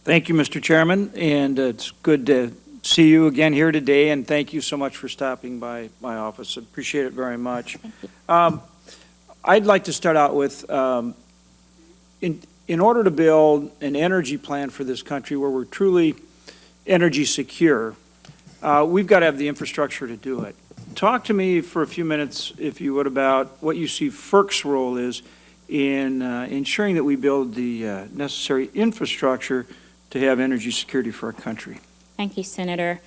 Thank you, Mr. Chairman, and it's good to see you again here today, and thank you so much for stopping by my office. I appreciate it very much. I'd like to start out with, in order to build an energy plan for this country where we're truly energy secure, we've got to have the infrastructure to do it. Talk to me for a few minutes, if you would, about what you see FERC's role is in ensuring that we build the necessary infrastructure to have energy security for our country. Thank you, Senator.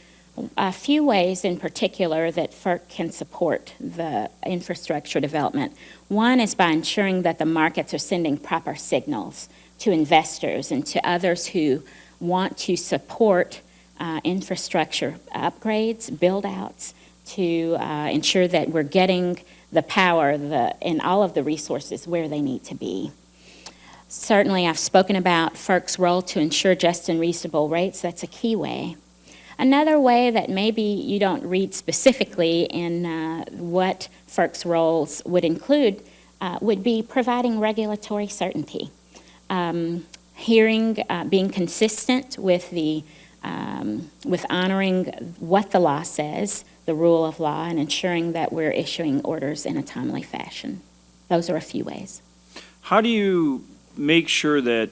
A few ways in particular that FERC can support the infrastructure development. One is by ensuring that the markets are sending proper signals to investors and to others who want to support infrastructure upgrades, build-outs, to ensure that we're getting the power and all of the resources where they need to be. Certainly, I've spoken about FERC's role to ensure just and reasonable rates. That's a key way. Another way that maybe you don't read specifically in what FERC's roles would include would be providing regulatory certainty. Being consistent with with honoring what the law says, the rule of law, and ensuring that we're issuing orders in a timely fashion. Those are a few ways. How do you make sure that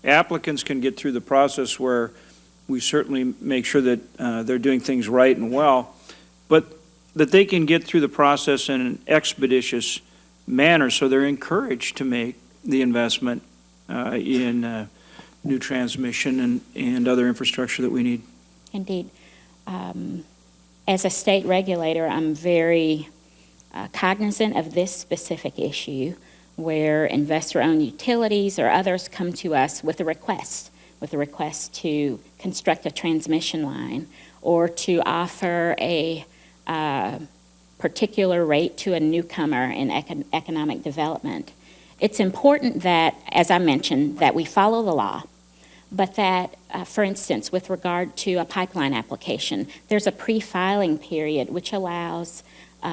applicants can get through the process where we certainly make sure that they're doing things right and well, but that they can get through the process in an expeditious manner so they're encouraged to make the investment in new transmission and other infrastructure that we need? Indeed. As a state regulator, I'm very cognizant of this specific issue where investor-owned utilities or others come to us with a request to construct a transmission line or to offer a particular rate to a newcomer in economic development. It's important that, as I mentioned, that we follow the law, but that, for instance, with regard to a pipeline application, there's a pre-filing period which allows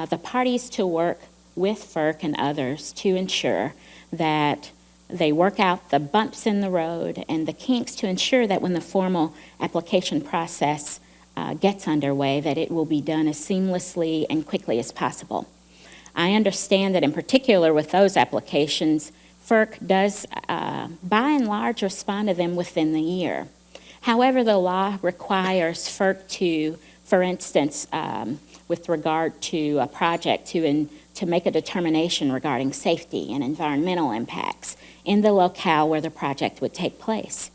the parties to work with FERC and others to ensure that they work out the bumps in the road and the kinks to ensure that when the formal application process gets underway, that it will be done as seamlessly and quickly as possible. I understand that in particular with those applications, FERC does, by and large, respond to them within the year. However, the law requires FERC to, for instance, with regard to a project, to make a determination regarding safety and environmental impacts in the locale where the project would take place.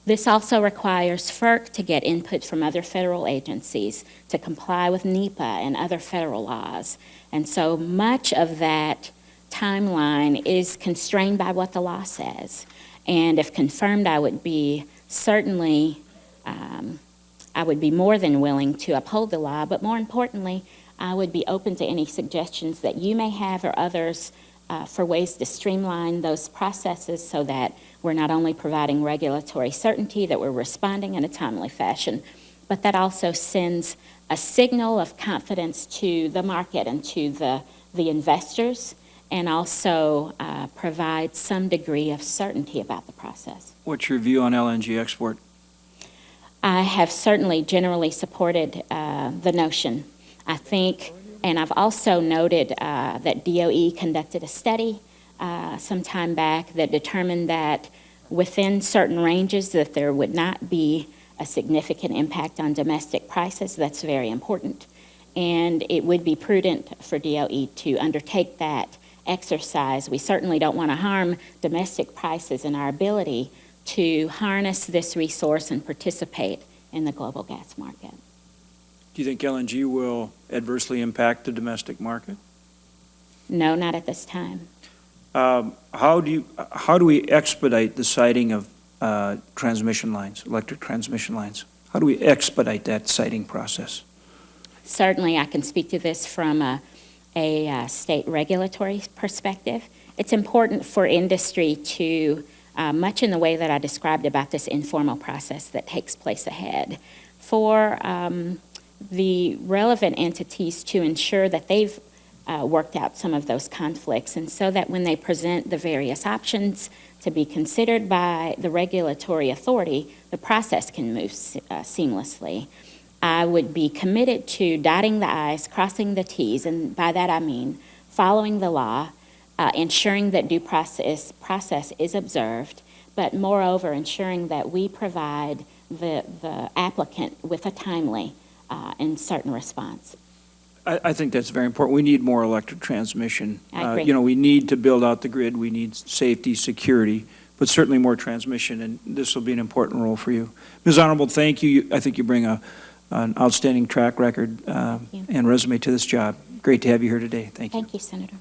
This also requires FERC to get input from other federal agencies to comply with NEPA and other federal laws. And so much of that timeline is constrained by what the law says. And if confirmed, I would be certainly, I would be more than willing to uphold the law, but more importantly, I would be open to any suggestions that you may have or others for ways to streamline those processes so that we're not only providing regulatory certainty, that we're responding in a timely fashion, but that also sends a signal of confidence to the market and to the investors, and also provide some degree of certainty about the process. What's your view on LNG export? I have certainly generally supported the notion. I think, and I've also noted that DOE conducted a study some time back that determined that within certain ranges that there would not be a significant impact on domestic prices. That's very important. And it would be prudent for DOE to undertake that exercise. We certainly don't want to harm domestic prices and our ability to harness this resource and participate in the global gas market. Do you think LNG will adversely impact the domestic market? No, not at this time. How do we expedite the siting of transmission lines, electric transmission lines? How do we expedite that siting process? Certainly, I can speak to this from a state regulatory perspective. It's important for industry to, much in the way that I described about this informal process that takes place ahead, for the relevant entities to ensure that they've worked out some of those conflicts, and so that when they present the various options to be considered by the regulatory authority, the process can move seamlessly. I would be committed to dotting the i's, crossing the t's, and by that I mean following the law, ensuring that due process is observed, but moreover, ensuring that we provide the applicant with a timely and certain response. I think that's very important. We need more electric transmission. I agree. We need to build out the grid. We need safety, security, but certainly more transmission, and this will be an important role for you. Ms. Honorable, thank you. I think you bring an outstanding track record you. and resume to this job. Great to have you here today. Thank you. Thank you, Senator.